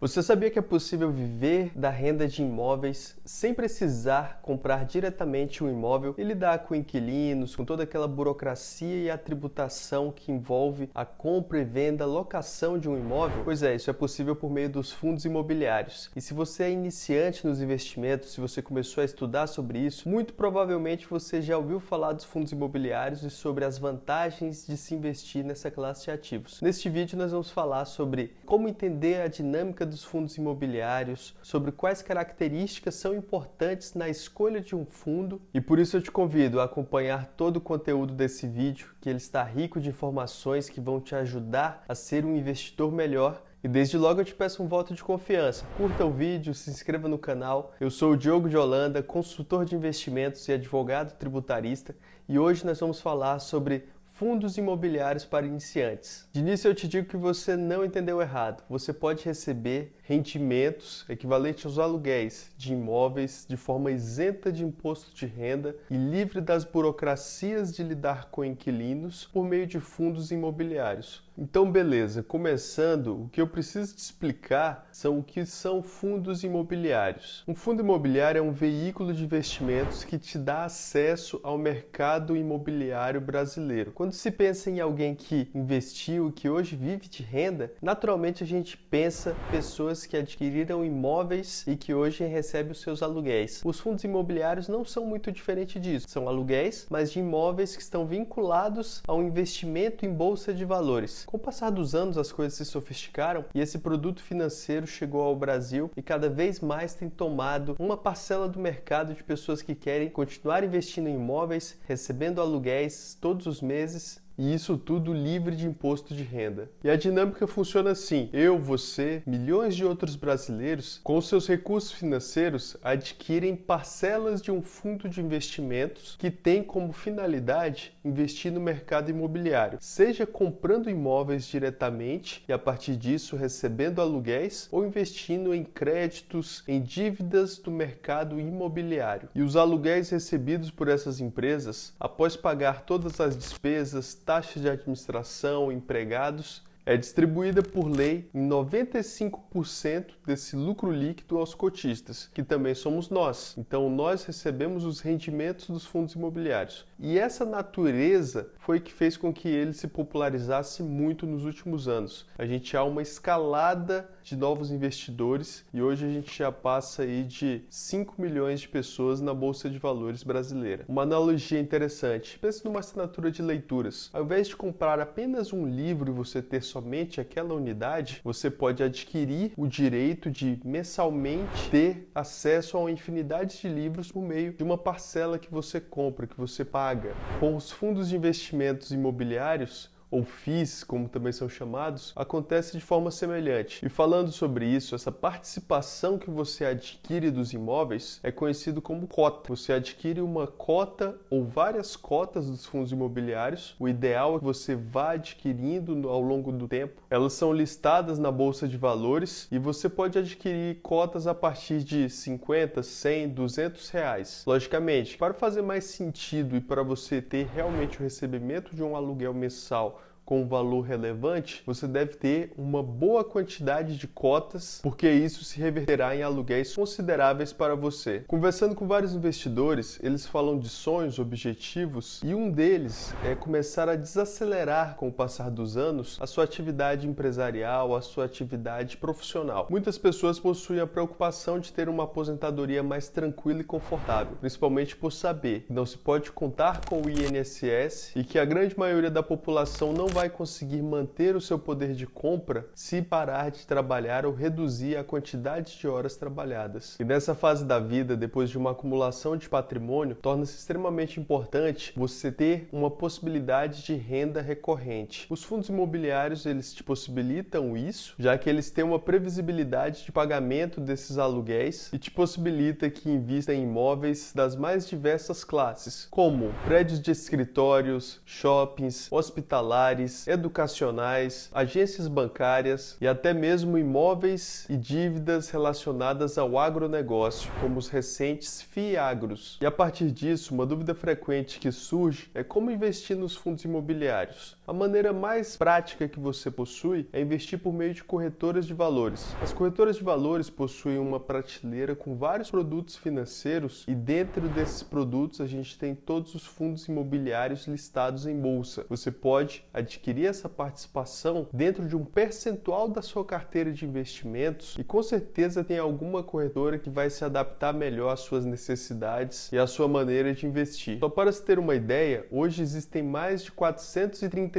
Você sabia que é possível viver da renda de imóveis sem precisar comprar diretamente um imóvel e lidar com inquilinos, com toda aquela burocracia e a tributação que envolve a compra e venda, locação de um imóvel? Pois é, isso é possível por meio dos fundos imobiliários. E se você é iniciante nos investimentos, se você começou a estudar sobre isso, muito provavelmente você já ouviu falar dos fundos imobiliários e sobre as vantagens de se investir nessa classe de ativos. Neste vídeo nós vamos falar sobre como entender a dinâmica dos fundos imobiliários, sobre quais características são importantes na escolha de um fundo, e por isso eu te convido a acompanhar todo o conteúdo desse vídeo, que ele está rico de informações que vão te ajudar a ser um investidor melhor. E desde logo eu te peço um voto de confiança. Curta o vídeo, se inscreva no canal. Eu sou o Diogo de Holanda, consultor de investimentos e advogado tributarista, e hoje nós vamos falar sobre fundos imobiliários para iniciantes. De início eu te digo que você não entendeu errado. Você pode receber rendimentos equivalentes aos aluguéis de imóveis de forma isenta de imposto de renda e livre das burocracias de lidar com inquilinos por meio de fundos imobiliários. Então, beleza, começando, o que eu preciso te explicar são o que são fundos imobiliários. Um fundo imobiliário é um veículo de investimentos que te dá acesso ao mercado imobiliário brasileiro. Quando se pensa em alguém que investiu, que hoje vive de renda, naturalmente a gente pensa pessoas que adquiriram imóveis e que hoje recebem os seus aluguéis. Os fundos imobiliários não são muito diferentes disso. São aluguéis, mas de imóveis que estão vinculados ao investimento em bolsa de valores. Com o passar dos anos, as coisas se sofisticaram e esse produto financeiro chegou ao Brasil e cada vez mais tem tomado uma parcela do mercado de pessoas que querem continuar investindo em imóveis, recebendo aluguéis todos os meses. E isso tudo livre de imposto de renda. E a dinâmica funciona assim: eu, você, milhões de outros brasileiros, com seus recursos financeiros, adquirem parcelas de um fundo de investimentos que tem como finalidade investir no mercado imobiliário, seja comprando imóveis diretamente e a partir disso recebendo aluguéis, ou investindo em créditos, em dívidas do mercado imobiliário. E os aluguéis recebidos por essas empresas, após pagar todas as despesas, taxas de administração, empregados, é distribuída por lei em 95% desse lucro líquido aos cotistas, que também somos nós. Então nós recebemos os rendimentos dos fundos imobiliários. E essa natureza foi que fez com que ele se popularizasse muito nos últimos anos. A gente há uma escalada de novos investidores e hoje a gente já passa aí de 5 milhões de pessoas na Bolsa de Valores brasileira. Uma analogia interessante: pense numa assinatura de leituras. Ao invés de comprar apenas um livro e você ter somente aquela unidade, você pode adquirir o direito de mensalmente ter acesso a uma infinidade de livros por meio de uma parcela que você compra, que você paga. Com os fundos de investimentos imobiliários, ou FIIs, como também são chamados, acontece de forma semelhante. E falando sobre isso, essa participação que você adquire dos imóveis é conhecido como cota. Você adquire uma cota ou várias cotas dos fundos imobiliários. O ideal é que você vá adquirindo ao longo do tempo. Elas são listadas na Bolsa de Valores e você pode adquirir cotas a partir de 50, 100, 200 reais. Logicamente, para fazer mais sentido e para você ter realmente o recebimento de um aluguel mensal com um valor relevante, você deve ter uma boa quantidade de cotas, porque isso se reverterá em aluguéis consideráveis para você. Conversando com vários investidores, eles falam de sonhos, objetivos, e um deles é começar a desacelerar com o passar dos anos a sua atividade empresarial, a sua atividade profissional. Muitas pessoas possuem a preocupação de ter uma aposentadoria mais tranquila e confortável, principalmente por saber que não se pode contar com o INSS e que a grande maioria da população não vai conseguir manter o seu poder de compra se parar de trabalhar ou reduzir a quantidade de horas trabalhadas. E nessa fase da vida, depois de uma acumulação de patrimônio, torna-se extremamente importante você ter uma possibilidade de renda recorrente. Os fundos imobiliários, eles te possibilitam isso, já que eles têm uma previsibilidade de pagamento desses aluguéis e te possibilita que invista em imóveis das mais diversas classes, como prédios de escritórios, shoppings, hospitalares, educacionais, agências bancárias e até mesmo imóveis e dívidas relacionadas ao agronegócio, como os recentes FIAGROS. E a partir disso, uma dúvida frequente que surge é como investir nos fundos imobiliários. A maneira mais prática que você possui é investir por meio de corretoras de valores. As corretoras de valores possuem uma prateleira com vários produtos financeiros e dentro desses produtos a gente tem todos os fundos imobiliários listados em bolsa. Você pode adquirir essa participação dentro de um percentual da sua carteira de investimentos e com certeza tem alguma corretora que vai se adaptar melhor às suas necessidades e à sua maneira de investir. Só para se ter uma ideia, hoje existem mais de 435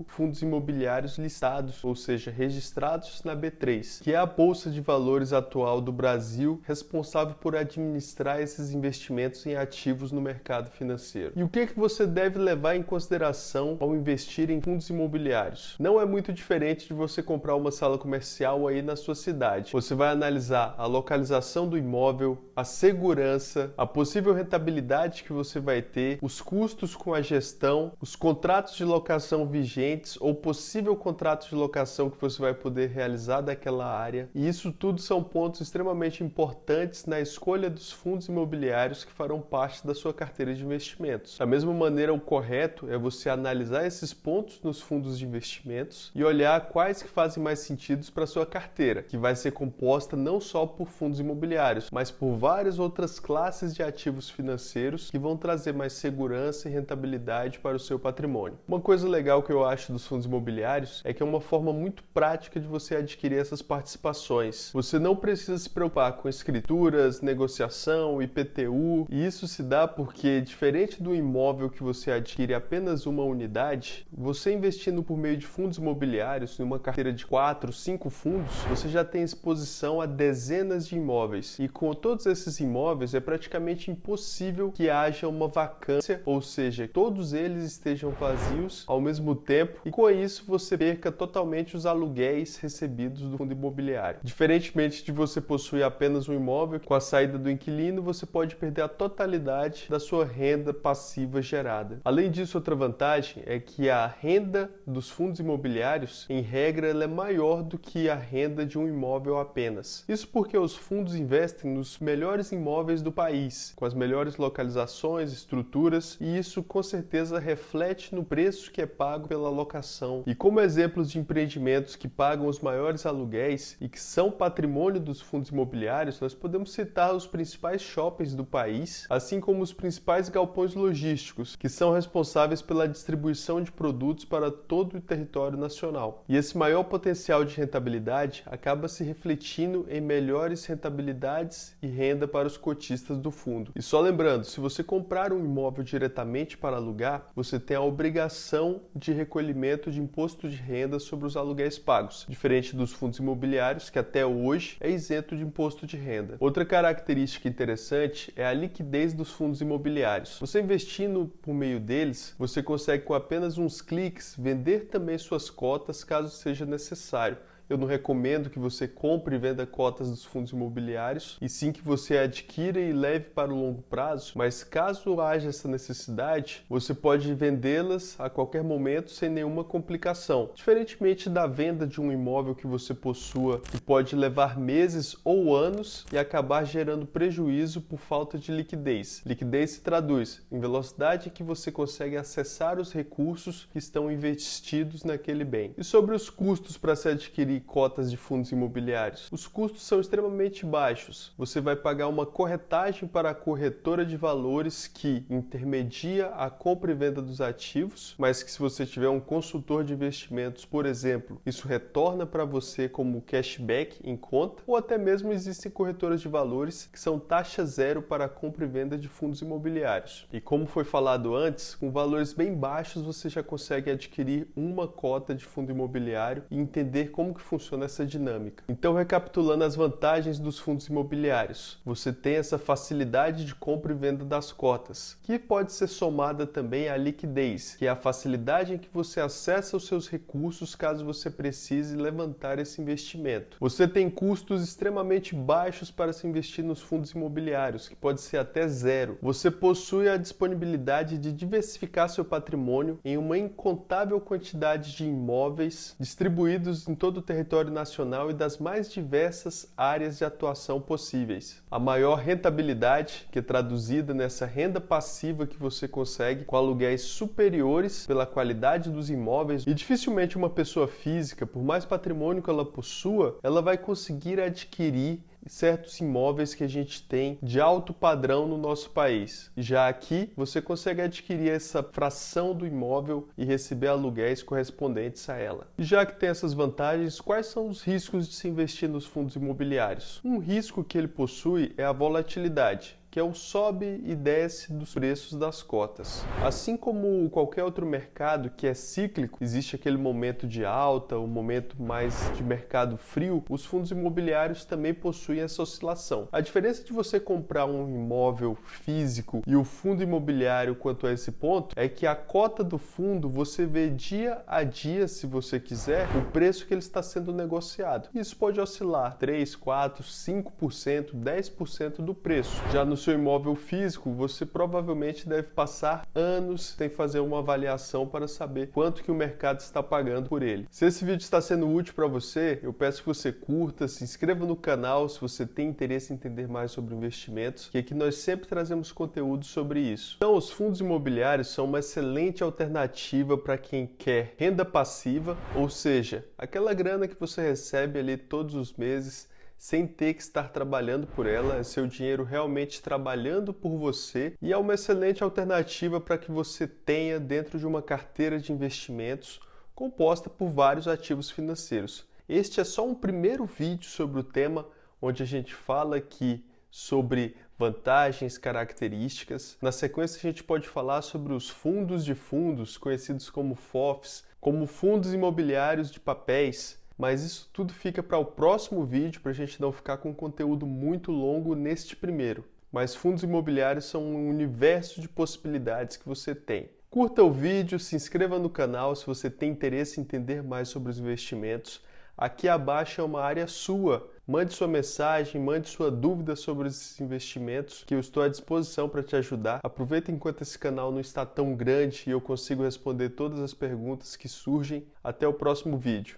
fundos imobiliários listados, ou seja, registrados na B3, que é a bolsa de valores atual do Brasil, responsável por administrar esses investimentos em ativos no mercado financeiro. E o que você deve levar em consideração ao investir em fundos imobiliários? Não é muito diferente de você comprar uma sala comercial aí na sua cidade. Você vai analisar a localização do imóvel, a segurança, a possível rentabilidade que você vai ter, os custos com a gestão, os contratos de locação vigentes ou possível contratos de locação que você vai poder realizar daquela área. E isso tudo são pontos extremamente importantes na escolha dos fundos imobiliários que farão parte da sua carteira de investimentos. Da mesma maneira, o correto é você analisar esses pontos nos fundos de investimentos e olhar quais que fazem mais sentido para a sua carteira, que vai ser composta não só por fundos imobiliários, mas por várias outras classes de ativos financeiros que vão trazer mais segurança e rentabilidade para o seu patrimônio. Uma coisa legal que eu acho dos fundos imobiliários é que é uma forma muito prática de você adquirir essas participações. Você não precisa se preocupar com escrituras, negociação, IPTU, e isso se dá porque, diferente do imóvel que você adquire apenas uma unidade, você investindo por meio de fundos imobiliários, em uma carteira de 4, 5 fundos, você já tem exposição a dezenas de imóveis. E com todos esses imóveis, é praticamente impossível que haja uma vacância, ou seja, todos eles estejam vazios ao mesmo tempo, e com isso você perca totalmente os aluguéis recebidos do fundo imobiliário. Diferentemente de você possuir apenas um imóvel, com a saída do inquilino, você pode perder a totalidade da sua renda passiva gerada. Além disso, outra vantagem é que a renda dos fundos imobiliários, em regra, ela é maior do que a renda de um imóvel apenas. Isso porque os fundos investem nos melhores imóveis do país, com as melhores localizações, estruturas, e isso com certeza reflete no preço que é pago pela locação. E como exemplos de empreendimentos que pagam os maiores aluguéis e que são patrimônio dos fundos imobiliários, nós podemos citar os principais shoppings do país, assim como os principais galpões logísticos, que são responsáveis pela distribuição de produtos para todo o território nacional. E esse maior potencial de rentabilidade acaba se refletindo em melhores rentabilidades e renda para os cotistas do fundo. E só lembrando, se você comprar um imóvel diretamente para alugar, você tem a obrigação de recolhimento de imposto de renda sobre os aluguéis pagos, diferente dos fundos imobiliários, que até hoje é isento de imposto de renda. Outra característica interessante é a liquidez dos fundos imobiliários. Você investindo por meio deles, você consegue com apenas uns cliques vender também suas cotas caso seja necessário. Eu não recomendo que você compre e venda cotas dos fundos imobiliários, e sim que você adquira e leve para o longo prazo, mas caso haja essa necessidade, você pode vendê-las a qualquer momento sem nenhuma complicação. Diferentemente da venda de um imóvel que você possua, que pode levar meses ou anos e acabar gerando prejuízo por falta de liquidez. Liquidez se traduz em velocidade que você consegue acessar os recursos que estão investidos naquele bem. E sobre os custos para se adquirir cotas de fundos imobiliários. Os custos são extremamente baixos. Você vai pagar uma corretagem para a corretora de valores que intermedia a compra e venda dos ativos, mas que se você tiver um consultor de investimentos, por exemplo, isso retorna para você como cashback em conta, ou até mesmo existem corretoras de valores que são taxa zero para a compra e venda de fundos imobiliários. E como foi falado antes, com valores bem baixos você já consegue adquirir uma cota de fundo imobiliário e entender como que funciona essa dinâmica. Então, recapitulando as vantagens dos fundos imobiliários, você tem essa facilidade de compra e venda das cotas, que pode ser somada também à liquidez, que é a facilidade em que você acessa os seus recursos caso você precise levantar esse investimento. Você tem custos extremamente baixos para se investir nos fundos imobiliários, que pode ser até zero. Você possui a disponibilidade de diversificar seu patrimônio em uma incontável quantidade de imóveis distribuídos em todo o território território nacional e das mais diversas áreas de atuação possíveis. A maior rentabilidade, que é traduzida nessa renda passiva que você consegue com aluguéis superiores pela qualidade dos imóveis, e dificilmente uma pessoa física, por mais patrimônio que ela possua, ela vai conseguir adquirir certos imóveis que a gente tem de alto padrão no nosso país. Já aqui, você consegue adquirir essa fração do imóvel e receber aluguéis correspondentes a ela. E já que tem essas vantagens, quais são os riscos de se investir nos fundos imobiliários? Um risco que ele possui é a volatilidade, que é o sobe e desce dos preços das cotas. Assim como qualquer outro mercado que é cíclico, existe aquele momento de alta, o momento mais de mercado frio, os fundos imobiliários também possuem essa oscilação. A diferença de você comprar um imóvel físico e o fundo imobiliário quanto a esse ponto é que a cota do fundo você vê dia a dia, se você quiser, o preço que ele está sendo negociado. Isso pode oscilar 3, 4, 5%, 10% do preço. Já no seu imóvel físico, você provavelmente deve passar anos sem fazer uma avaliação para saber quanto que o mercado está pagando por ele. Se esse vídeo está sendo útil para você, eu peço que você curta, se inscreva no canal se você tem interesse em entender mais sobre investimentos, que aqui nós sempre trazemos conteúdo sobre isso. Então, os fundos imobiliários são uma excelente alternativa para quem quer renda passiva, ou seja, aquela grana que você recebe ali todos os meses, sem ter que estar trabalhando por ela, é seu dinheiro realmente trabalhando por você, e é uma excelente alternativa para que você tenha dentro de uma carteira de investimentos composta por vários ativos financeiros. Este é só um primeiro vídeo sobre o tema, onde a gente fala aqui sobre vantagens, características. Na sequência a gente pode falar sobre os fundos de fundos, conhecidos como FOFs, como fundos imobiliários de papéis, mas isso tudo fica para o próximo vídeo, para a gente não ficar com conteúdo muito longo neste primeiro. Mas fundos imobiliários são um universo de possibilidades que você tem. Curta o vídeo, se inscreva no canal se você tem interesse em entender mais sobre os investimentos. Aqui abaixo é uma área sua. Mande sua mensagem, mande sua dúvida sobre esses investimentos, que eu estou à disposição para te ajudar. Aproveita enquanto esse canal não está tão grande e eu consigo responder todas as perguntas que surgem. Até o próximo vídeo.